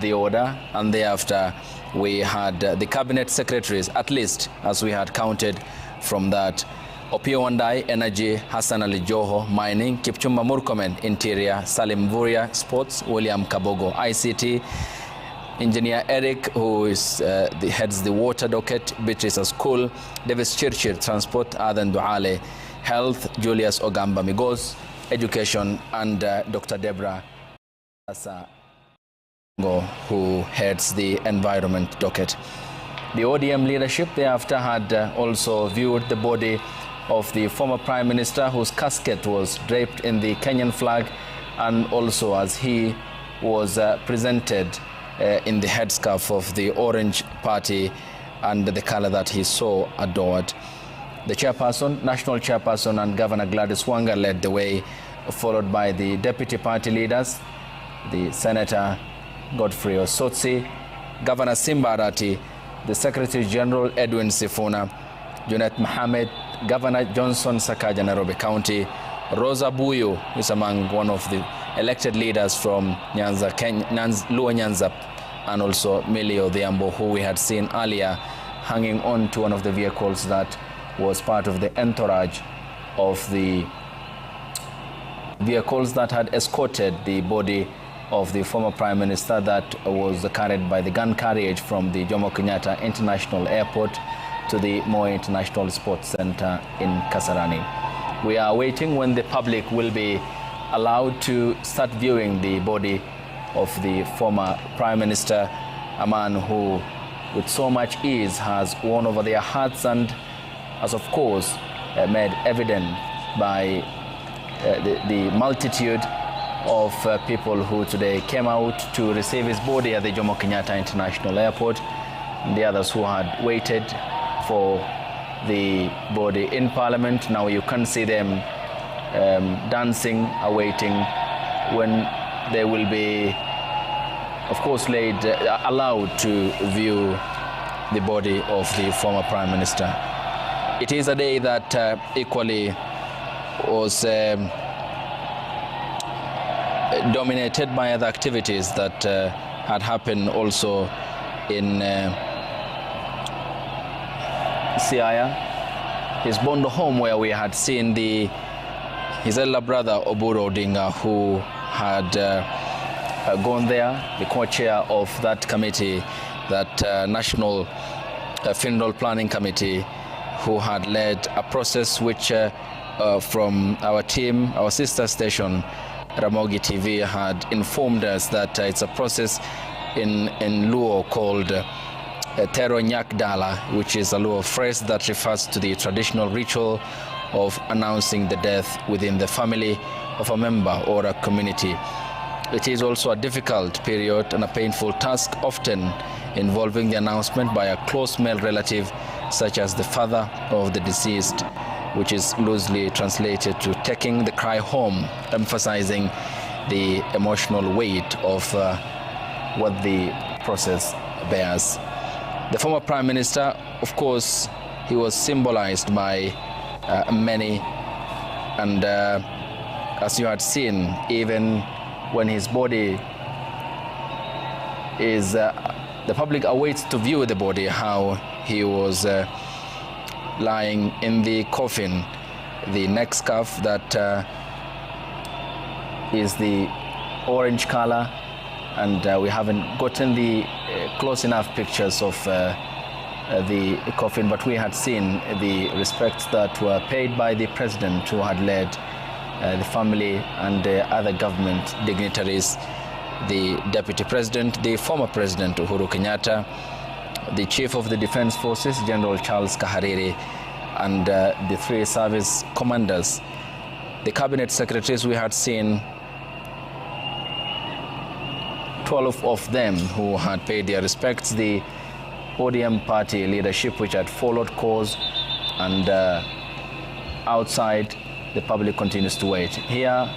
the order, and thereafter we had the cabinet secretaries, at least as we had counted from that. Opio Wandai, Energy; Hassan Ali Joho, Mining; Kipchumba Murkomen, Interior; Salim Vuria, Sports; William Kabogo, ICT; Engineer Eric, who is heads the water docket; Beatrice School; Davis Chirchir, Transport; Adan Duale, Health; Julius Ogamba Migos, Education; and Dr. Deborah Asa, who heads the environment docket. The ODM leadership thereafter had also viewed the body of the former Prime Minister, whose casket was draped in the Kenyan flag, and also as he was presented in the headscarf of the Orange Party and the color that he so adored. The chairperson, national chairperson, and Governor Gladys Wanga led the way, followed by the deputy party leaders, the Senator Godfrey Osotsi, Governor Simba Arati, the Secretary General Edwin Sifuna, Junet Mohamed, Governor Johnson Sakaja, Nairobi County, Rosa Buyu is among one of the elected leaders from Nyanza, Luo Nyanza, and also Millie Odhiambo, who we had seen earlier hanging on to one of the vehicles that was part of the entourage of the vehicles that had escorted the body of the former Prime Minister that was carried by the gun carriage from the Jomo Kenyatta International Airport to the Moi International Sports Center in Kasarani. We are waiting when the public will be allowed to start viewing the body of the former Prime Minister, a man who with so much ease has won over their hearts and as of course made evident by the multitude of people who today came out to receive his body at the Jomo Kenyatta International Airport, and the others who had waited for the body in Parliament. Now you can see them dancing, awaiting when they will be, of course, allowed to view the body of the former Prime Minister. It is a day that equally was dominated by other activities that had happened also in Siaya, his Bondo home, where we had seen his elder brother Oburu Odinga, who had gone there, the co-chair of that committee, that National Funeral Planning Committee, who had led a process which from our team, our sister station, Ramogi TV, had informed us that it's a process in Luo called Tero Nyak Dala, which is a Luo phrase that refers to the traditional ritual of announcing the death within the family of a member or a community. It is also a difficult period and a painful task, often involving the announcement by a close male relative, such as the father of the deceased, which is loosely translated to taking the cry home, emphasizing the emotional weight of what the process bears. The former Prime Minister, of course, he was symbolized by many, and as you had seen, even when his body is, the public awaits to view the body, how he was lying in the coffin, the neck scarf that is the orange color, and we haven't gotten the close enough pictures of the coffin, but we had seen the respects that were paid by the president, who had led the family and other government dignitaries, the deputy president, the former president Uhuru Kenyatta, the chief of the defense forces, General Charles Kahariri, and the three service commanders. The cabinet secretaries, we had seen 12 of them who had paid their respects, the ODM party leadership, which had followed course, and outside the public continues to wait. Here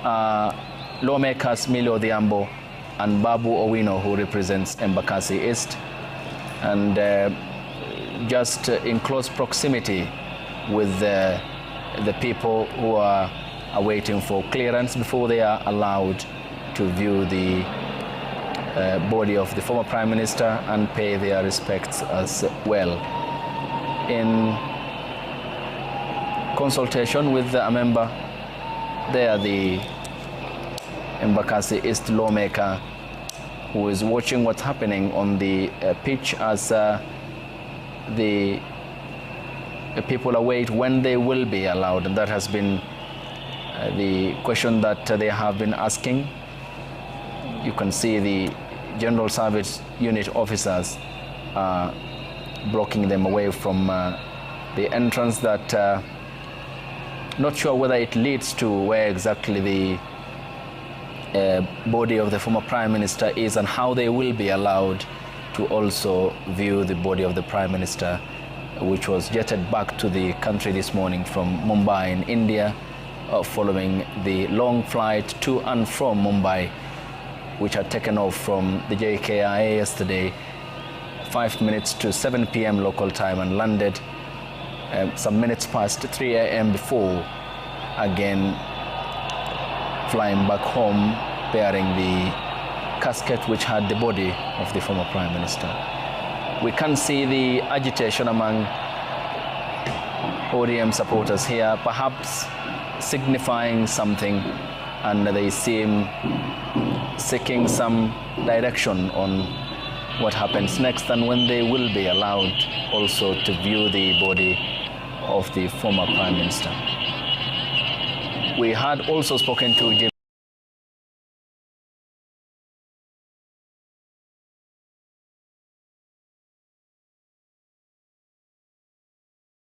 are lawmakers Millie Odhiambo and Babu Owino, who represents Embakasi East, and just in close proximity with the people who are waiting for clearance before they are allowed to view the body of the former Prime Minister and pay their respects as well. In consultation with a member there, the Embakasi East lawmaker who is watching what's happening on the pitch as the people await when they will be allowed, and that has been the question that they have been asking. You can see the General Service Unit officers blocking them away from the entrance that not sure whether it leads to where exactly the body of the former Prime Minister is and how they will be allowed to also view the body of the Prime Minister, which was jetted back to the country this morning from Mumbai in India, following the long flight to and from Mumbai, which had taken off from the JKIA yesterday, 5 minutes to 7 p.m. local time, and landed some minutes past 3 a.m. before again flying back home, bearing the casket which had the body of the former Prime Minister. We can see the agitation among ODM supporters here, perhaps signifying something, and they seem seeking some direction on what happens next and when they will be allowed also to view the body of the former Prime Minister. We had also spoken to Jim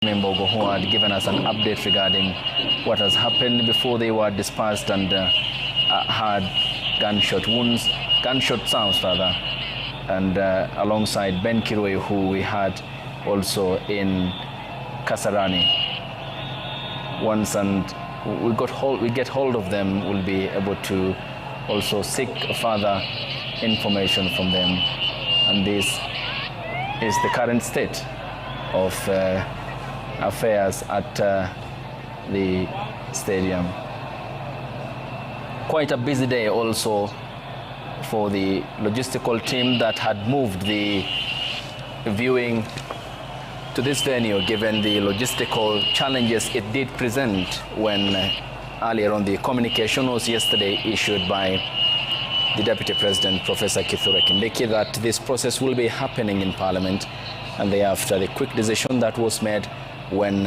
Mbogo, who had given us an update regarding what has happened before they were dispersed and had gunshot sounds rather, and alongside Ben Kirwe, who we had also in Kasarani. Once we get hold of them, we'll be able to also seek further information from them. And this is the current state of affairs at the stadium. Quite a busy day also for the logistical team that had moved the viewing to this venue, given the logistical challenges it did present when earlier on the communication was yesterday issued by the Deputy President, Professor Kithure Kindiki, that this process will be happening in Parliament, and thereafter the quick decision that was made when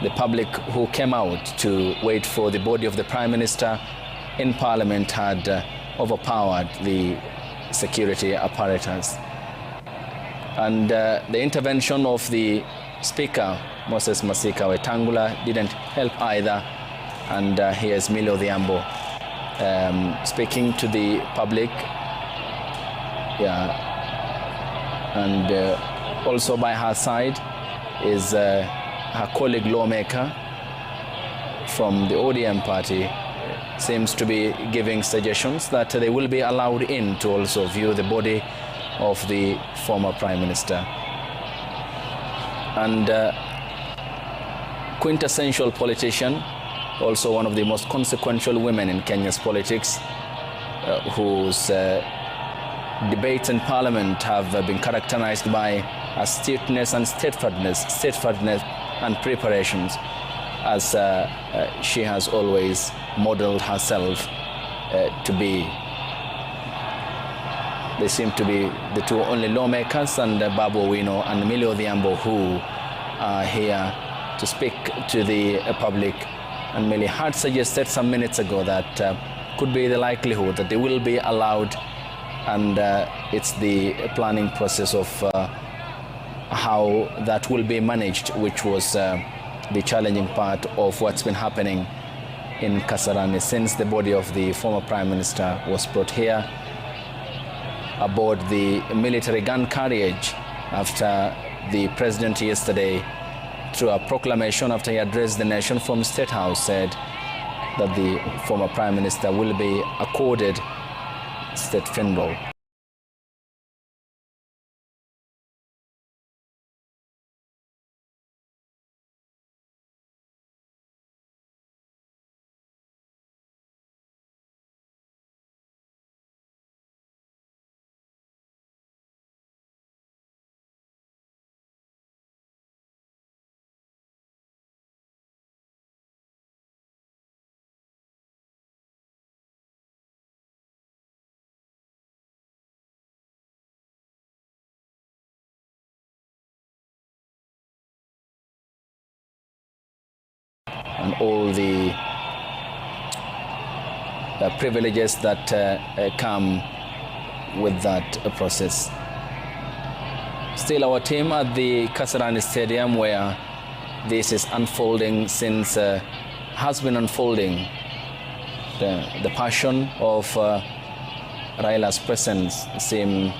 the public who came out to wait for the body of the Prime Minister in Parliament had overpowered the security apparatus. And the intervention of the Speaker, Moses Masika Wetangula, didn't help either. And here's Millie Odhiambo speaking to the public. And also by her side is her colleague lawmaker from the ODM party, seems to be giving suggestions that they will be allowed in to also view the body of the former Prime Minister. And quintessential politician, also one of the most consequential women in Kenya's politics, whose debates in Parliament have been characterized by astuteness and steadfastness and preparations, as she has always modeled herself to be. They seem to be the two only lawmakers, and Babu Owino and Millie Odhiambo, who are here to speak to the public. And Millie had suggested some minutes ago that could be the likelihood that they will be allowed, and it's the planning process of how that will be managed, which was the challenging part of what's been happening in Kasarani since the body of the former Prime Minister was brought here aboard the military gun carriage after the president yesterday, through a proclamation after he addressed the nation from State House, said that the former Prime Minister will be accorded state funeral. and all the privileges that come with that process. Still, our team at the Kasarani Stadium, where this is unfolding since has been unfolding. The passion of Raila's presence seems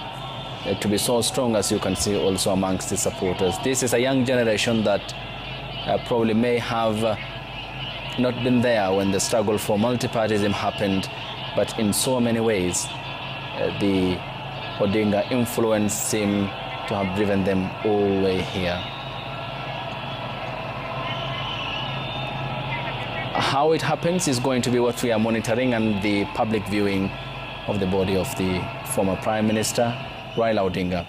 to be so strong, as you can see also amongst the supporters. This is a young generation that probably may have not been there when the struggle for multipartyism happened, but in so many ways the Odinga influence seemed to have driven them all the way here. How it happens is going to be what we are monitoring, and the public viewing of the body of the former Prime Minister, Raila Odinga.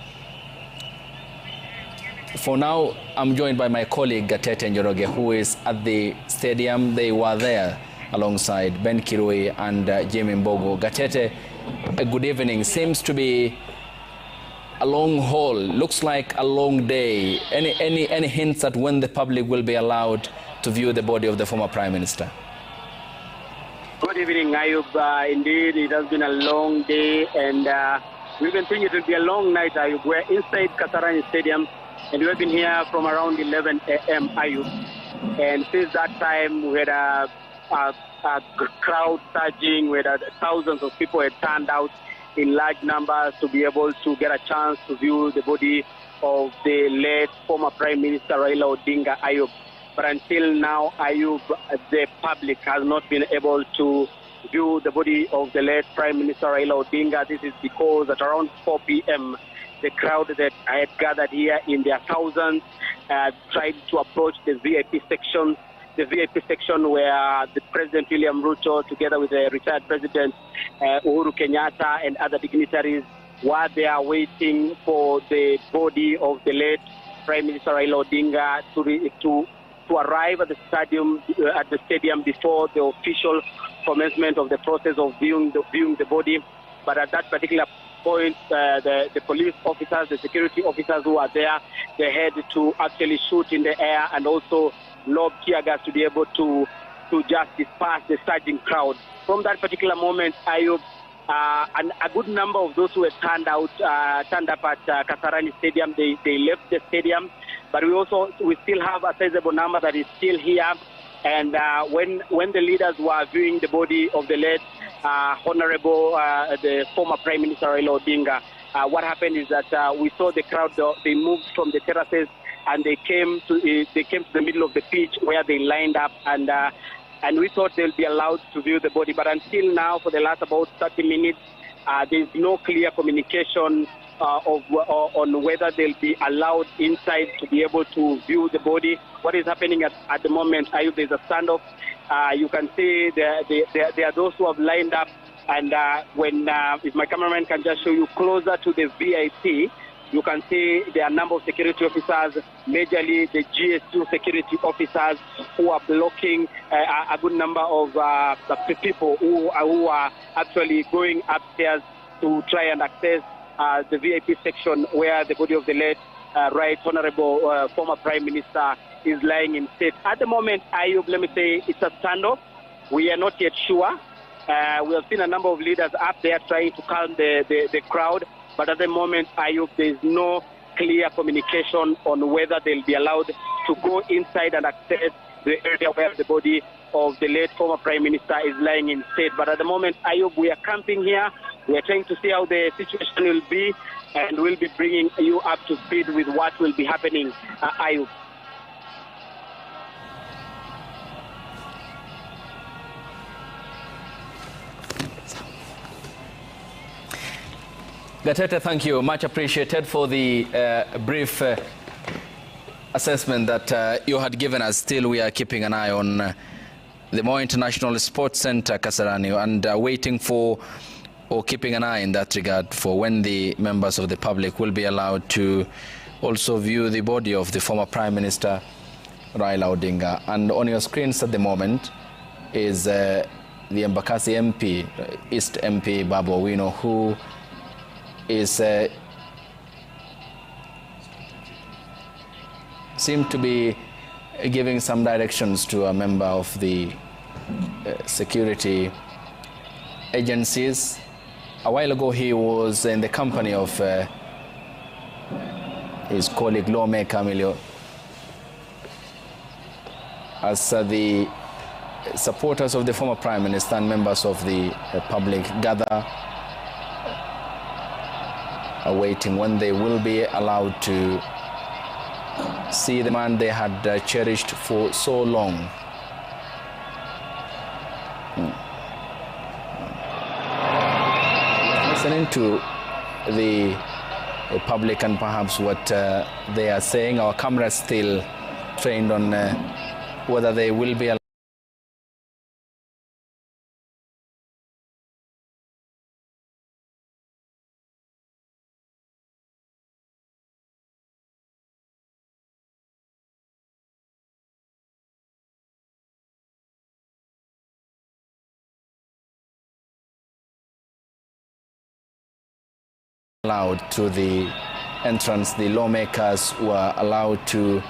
For now, I'm joined by my colleague Gatete Njoroge, who is at the stadium. They were there alongside Ben Kirui and Jimmy Mbogo. Gatete, a good evening. Seems to be a long haul. Looks like a long day. Any hints at when the public will be allowed to view the body of the former Prime Minister? Good evening, Ayub. Indeed, it has been a long day, and we've been thinking it will be a long night, Ayub. We're inside Kasarani Stadium, and we've been here from around 11 a.m., Ayub. And since that time, we had a crowd surging, where thousands of people had turned out in large numbers to be able to get a chance to view the body of the late former Prime Minister Raila Odinga, Ayub. But until now, Ayub, the public has not been able to view the body of the late Prime Minister Raila Odinga. This is because at around 4 p.m., the crowd that had gathered here in their thousands tried to approach the VIP section. The VIP section where the President William Ruto, together with the retired President Uhuru Kenyatta and other dignitaries, were there waiting for the body of the late Prime Minister Raila Odinga to arrive at the stadium before the official commencement of the process of viewing the body. But at that particular point, the police officers, the security officers who are there, they had to actually shoot in the air and also lob tear gas to be able to just disperse the surging crowd. From that particular moment, Ayub, and a good number of those who had turned up at Kasarani Stadium, they left the stadium. But we still have a sizable number that is still here. And when the leaders were viewing the body of the late Honorable, the former Prime Minister Raila Odinga, what happened is that we saw the crowd. They moved from the terraces and they came to the middle of the pitch where they lined up, and we thought they'll be allowed to view the body. But until now, for the last about 30 minutes, there's no clear communication on whether they'll be allowed inside to be able to view the body. What is happening at the moment, Ayub, there's a standoff. You can see there are those who have lined up, and if my cameraman can just show you closer to the VIP, you can see there are a number of security officers, majorly the GS2 security officers, who are blocking a good number of people who are actually going upstairs to try and access the VIP section where the body of the late Right Honorable former Prime Minister is lying in state. At the moment, Ayub, let me say it's a standoff. We are not yet sure. We have seen a number of leaders up there trying to calm the crowd. But at the moment, Ayub, there is no clear communication on whether they'll be allowed to go inside and access the area where the body of the late former Prime Minister is lying in state. But at the moment, Ayub, we are camping here. We are trying to see how the situation will be, and we'll be bringing you up to speed with what will be happening, Ayub. Gatete, thank you. Much appreciated for the brief assessment that you had given us. Still, we are keeping an eye on the Moi International Sports Center, Kasarani, and waiting for, or keeping an eye in that regard, for when the members of the public will be allowed to also view the body of the former Prime Minister, Raila Odinga. And on your screens at the moment is the Embakasi MP, East MP Babu Owino, who is seemed to be giving some directions to a member of the security agencies. A while ago, he was in the company of his colleague lawmaker Emilio. As the supporters of the former Prime Minister and members of the public gather, awaiting when they will be allowed to see the man they had cherished for so long. Listening to the public and perhaps what they are saying, our camera is still trained on whether they will be allowed to the entrance. The lawmakers were allowed to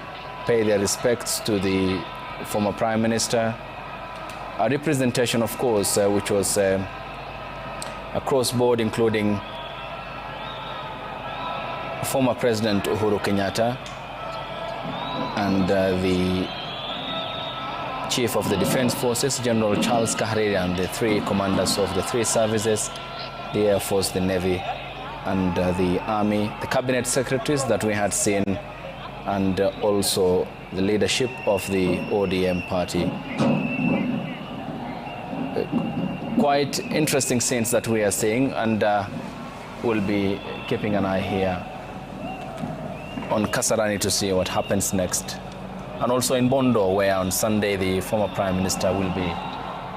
pay their respects to the former Prime Minister. A representation, of course, which was across board, including former President Uhuru Kenyatta and the Chief of the Defense Forces, General Charles Kahariri, and the three commanders of the three services, the Air Force, the Navy, and the Army, the cabinet secretaries that we had seen, and also the leadership of the ODM party. Quite interesting scenes that we are seeing, and we'll be keeping an eye here on Kasarani to see what happens next. And also in Bondo, where on Sunday the former Prime Minister will be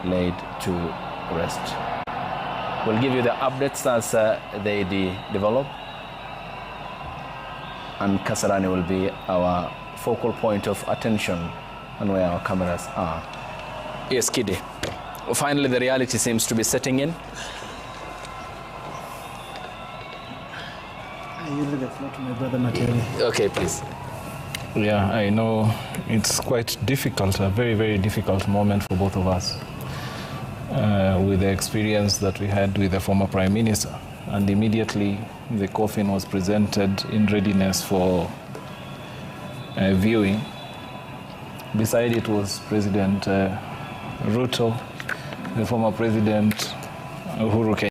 laid to rest. We'll give you the updates as they develop, and Kasarani will be our focal point of attention and where our cameras are. Yes, Kidi. Finally, the reality seems to be setting in. I yield the floor to my brother Materi. Okay, please. Yeah, I know it's quite difficult, a very, very difficult moment for both of us. With the experience that we had with the former Prime Minister, and immediately the coffin was presented in readiness for viewing. Beside it was President Ruto, the former President Uhuru Kenyatta.